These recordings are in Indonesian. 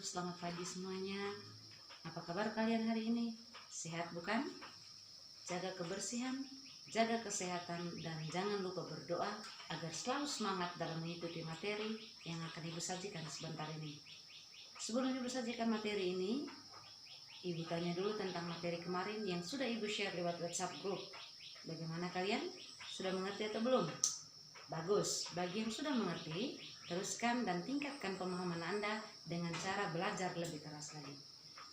selamat pagi semuanya. Apa kabar kalian hari ini? Sehat bukan? Jaga kebersihan, jaga kesehatan, dan jangan lupa berdoa agar selalu semangat dalam mengikuti materi yang akan Ibu sajikan sebentar ini. Sebelum Ibu sajikan materi ini, Ibu tanya dulu tentang materi kemarin yang sudah Ibu share lewat WhatsApp group. Bagaimana kalian? Sudah mengerti atau belum? Bagus, bagi yang sudah mengerti, teruskan dan tingkatkan pemahaman Anda dengan cara belajar lebih keras lagi.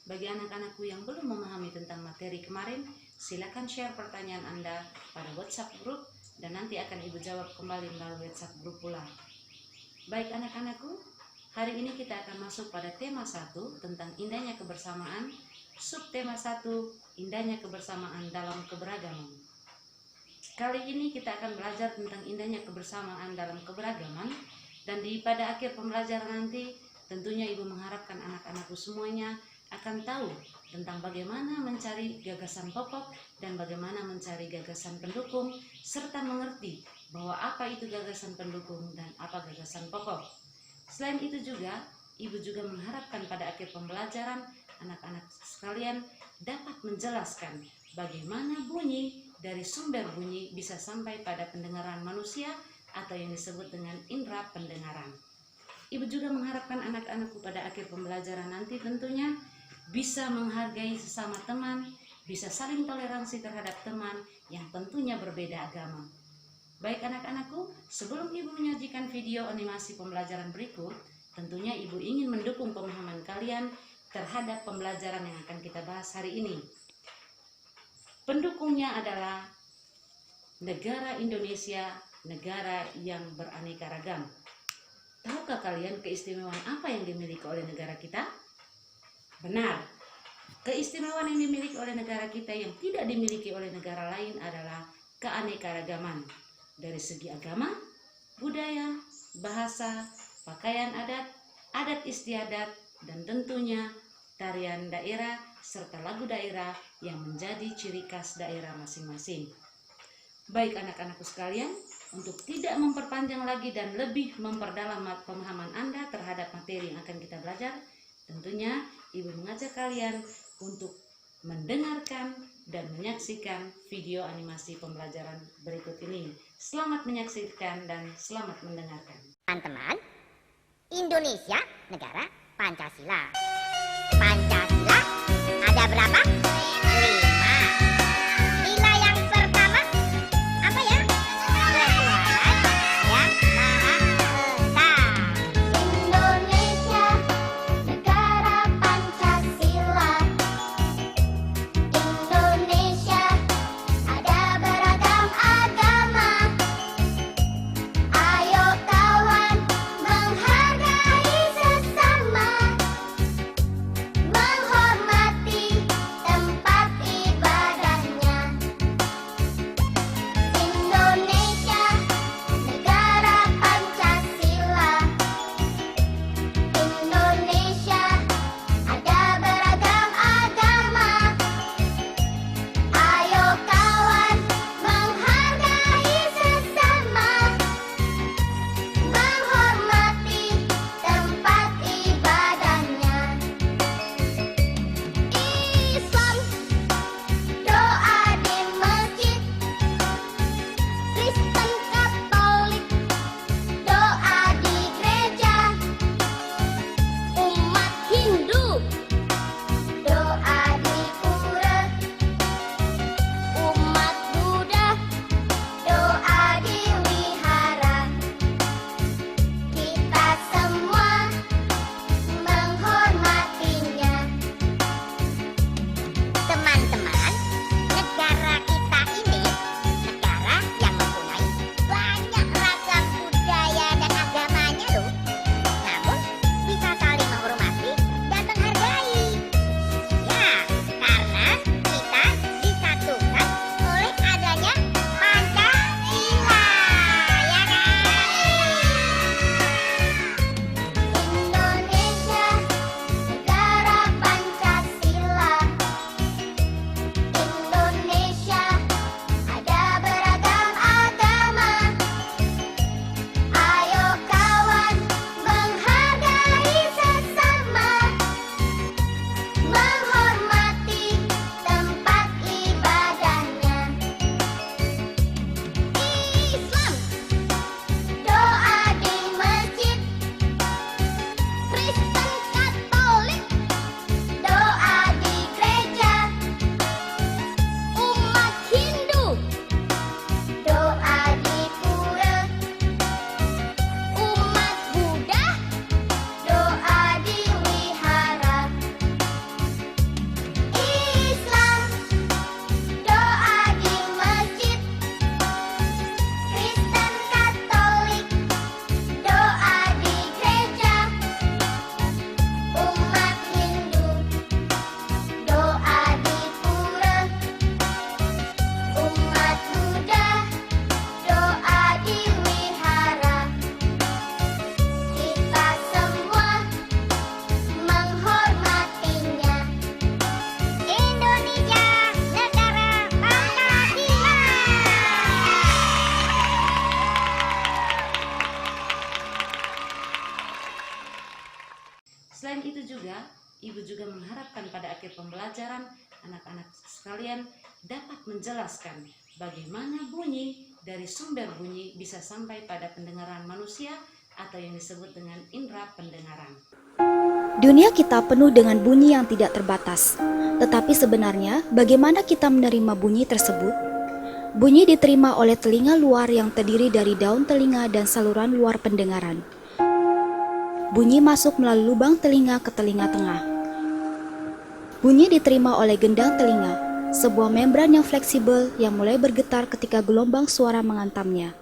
Bagi anak-anakku yang belum memahami tentang materi kemarin, silakan share pertanyaan Anda pada WhatsApp group dan nanti akan Ibu jawab kembali melalui WhatsApp group pula. Baik anak-anakku, hari ini kita akan masuk pada tema 1 tentang indahnya kebersamaan, subtema 1, indahnya kebersamaan dalam keberagaman. Kali ini kita akan belajar tentang indahnya kebersamaan dalam keberagaman, dan pada akhir pembelajaran nanti tentunya Ibu mengharapkan anak-anakku semuanya akan tahu tentang bagaimana mencari gagasan pokok dan bagaimana mencari gagasan pendukung, serta mengerti bahwa apa itu gagasan pendukung dan apa gagasan pokok. Selain itu juga, Ibu juga mengharapkan pada akhir pembelajaran anak-anak sekalian dapat menjelaskan bagaimana bunyi dari sumber bunyi bisa sampai pada pendengaran manusia atau yang disebut dengan indera pendengaran. Ibu juga mengharapkan anak-anakku pada akhir pembelajaran nanti tentunya bisa menghargai sesama teman, bisa saling toleransi terhadap teman yang tentunya berbeda agama. Baik anak-anakku, sebelum Ibu menyajikan video animasi pembelajaran berikut, tentunya Ibu ingin mendukung pemahaman kalian terhadap pembelajaran yang akan kita bahas hari ini. Pendukungnya adalah negara Indonesia, negara yang beraneka ragam. Tahukah kalian keistimewaan apa yang dimiliki oleh negara kita? Benar, keistimewaan yang dimiliki oleh negara kita yang tidak dimiliki oleh negara lain adalah keanekaragaman. Dari segi agama, budaya, bahasa, pakaian adat, adat istiadat, dan tentunya tarian daerah serta lagu daerah yang menjadi ciri khas daerah masing-masing. Baik anak-anakku sekalian, untuk tidak memperpanjang lagi dan lebih memperdalam pemahaman Anda terhadap materi yang akan kita belajar, tentunya Ibu mengajak kalian untuk mendengarkan dan menyaksikan video animasi pembelajaran berikut ini. Selamat menyaksikan dan selamat mendengarkan. Teman-teman, Indonesia negara Pancasila. Pancasila ada berapa? 5. Nilai yang pertama apa ya? Tuhan yang Maha Esa. Indonesia negara Pancasila. Indonesia ada beragam agama. Ayo kawan menghargai sesama. itu juga, Ibu juga mengharapkan pada akhir pembelajaran anak-anak sekalian dapat menjelaskan bagaimana bunyi dari sumber bunyi bisa sampai pada pendengaran manusia atau yang disebut dengan indera pendengaran. Dunia kita penuh dengan bunyi yang tidak terbatas. Tetapi sebenarnya bagaimana kita menerima bunyi tersebut? Bunyi diterima oleh telinga luar yang terdiri dari daun telinga dan saluran luar pendengaran. Bunyi masuk melalui lubang telinga ke telinga tengah. Bunyi diterima oleh gendang telinga, sebuah membran yang fleksibel yang mulai bergetar ketika gelombang suara menghantamnya.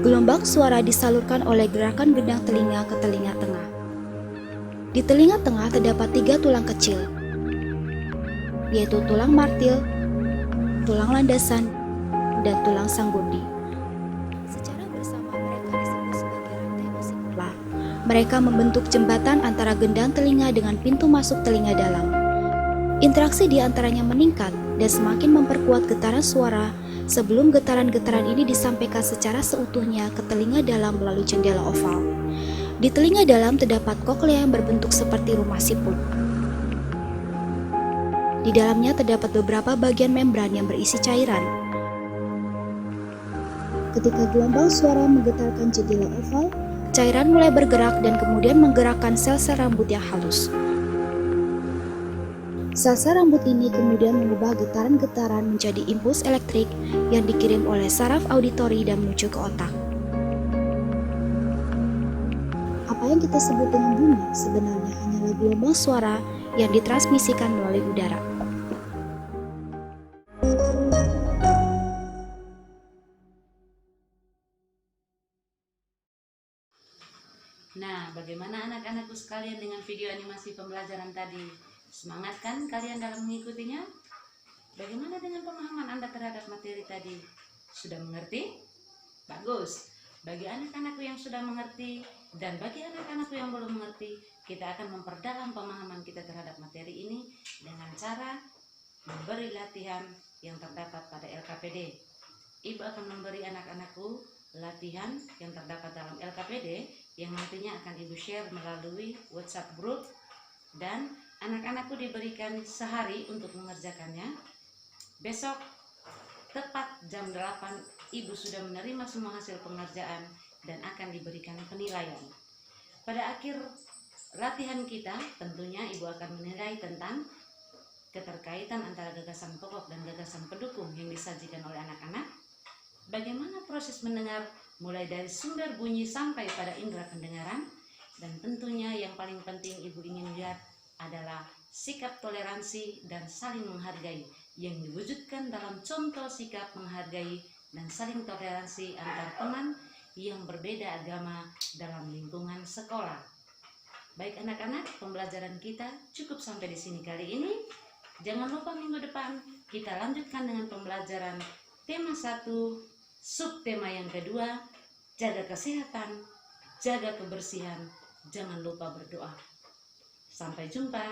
Gelombang suara disalurkan oleh gerakan gendang telinga ke telinga tengah. Di telinga tengah terdapat 3 tulang kecil, yaitu tulang martil, tulang landasan, dan tulang sanggurdi. Secara bersama mereka disebut sebagai rantai osikular. Mereka membentuk jembatan antara gendang telinga dengan pintu masuk telinga dalam. Interaksi di antaranya meningkat dan semakin memperkuat getaran suara sebelum getaran-getaran ini disampaikan secara seutuhnya ke telinga dalam melalui jendela oval. Di telinga dalam terdapat koklea yang berbentuk seperti rumah siput. Di dalamnya terdapat beberapa bagian membran yang berisi cairan. Ketika gelombang suara menggetarkan jendela oval, cairan mulai bergerak dan kemudian menggerakkan sel-sel rambut yang halus. Sel-sel rambut ini kemudian mengubah getaran-getaran menjadi impuls elektrik yang dikirim oleh saraf auditori dan menuju ke otak. Apa yang kita sebut dengan bunyi sebenarnya hanyalah gelombang suara yang ditransmisikan melalui udara. Nah, bagaimana anak-anakku sekalian dengan video animasi pembelajaran tadi? Semangat kan kalian dalam mengikutinya? Bagaimana dengan pemahaman Anda terhadap materi tadi? Sudah mengerti? Bagus. Bagi anak-anakku yang sudah mengerti dan bagi anak-anakku yang belum mengerti, kita akan memperdalam pemahaman kita terhadap materi ini dengan cara memberi latihan yang terdapat pada LKPD. Ibu akan memberi anak-anakku latihan yang terdapat dalam LKPD yang nantinya akan Ibu share melalui WhatsApp group, dan anak-anakku diberikan sehari untuk mengerjakannya. Besok tepat jam 8 Ibu sudah menerima semua hasil pengerjaan dan akan diberikan penilaian. Pada akhir latihan kita tentunya Ibu akan menilai tentang keterkaitan antara gagasan pokok dan gagasan pendukung yang disajikan oleh anak-anak. Bagaimana proses mendengar mulai dari sumber bunyi sampai pada indera pendengaran, dan tentunya yang paling penting Ibu ingin lihat adalah sikap toleransi dan saling menghargai yang diwujudkan dalam contoh sikap menghargai dan saling toleransi antar teman yang berbeda agama dalam lingkungan sekolah. Baik anak-anak, pembelajaran kita cukup sampai di sini kali ini. Jangan lupa minggu depan kita lanjutkan dengan pembelajaran tema 1, subtema yang kedua, jaga kesehatan, jaga kebersihan, jangan lupa berdoa. Sampai jumpa.